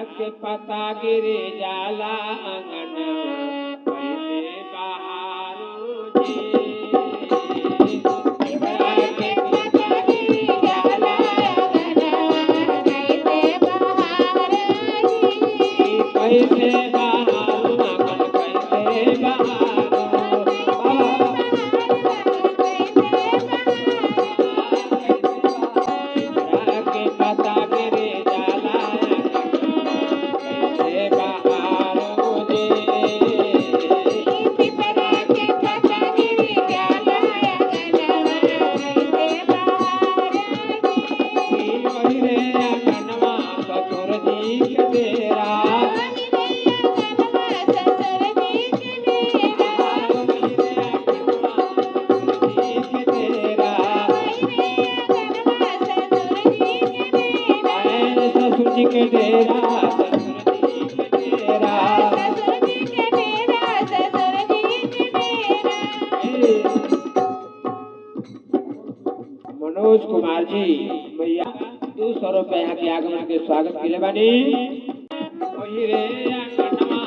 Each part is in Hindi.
के पता गिरे जाला अंगना कैसे बहारो जी। पिपरा के पता गिरे जाला अंगना कैसे बहारो जी। कैसे बहारो अंगन कैसे बहारो के डेरा मनोज कुमार जी भैया 200 रुपए यहाँ के आगमन के स्वागत के लिए बानी। वही रे अंगनमा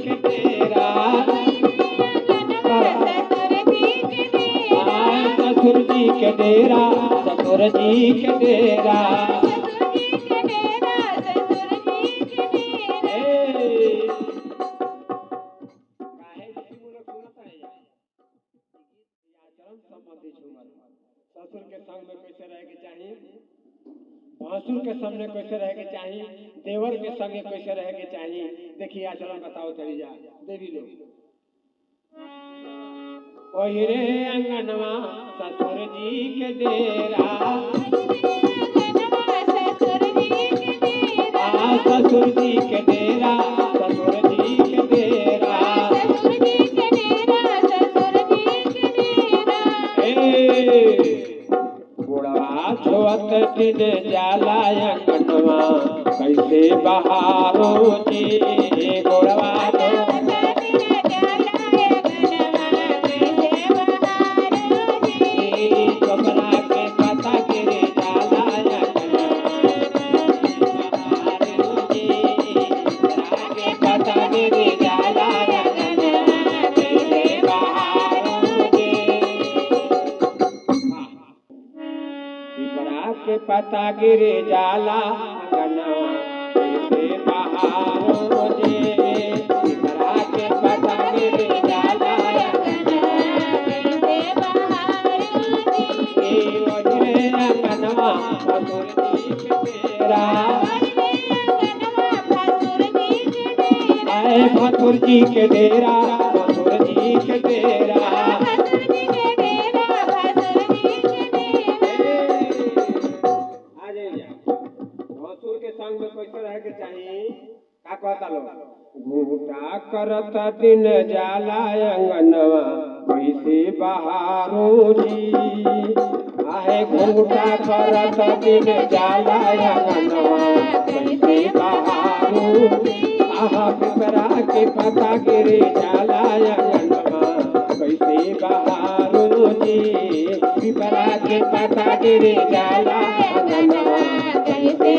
के डेरा ससुर जी के डेरा ससुर जी के डेरा ससुर के संग में कैसे रहे के चाहिए, भसुर के सामने कैसे रहे के चाहिए, देवर के संग कैसे रहे के चाहिए। देखिए आचरण बताओ चली जा देवी लोग। ओही रे अंगनवा ससुर जी के डेरा ससुर जी के डेरा ससुर जी के डेरा छोत दिन जाला अंगनवा कैसे बहारो जी। गोड़वा चोपड़ा के पता गिरे जाला के पता गिरे जाला कैसे बहारो के पता गिरे जाला अंगनवा कैसे बहारो जे। पिपरा के पता गिरे जाला अंगनवा ससुर जी के डेरा आए भसुर जी के डेरा भसुर जी के डेरा कैसे रहे के चाहिए का कहता लो। घूटा करत दिन जाला अंगनवा कैसे बहारो जी। आहे घूटा करत दिन जाला अंगनवा कैसे बहारो। आहा पिपरा के पता गिरे जाला अंगनवा कैसे बहारो जी। पिपरा के पता गिरे जाला अंगनवा कैसे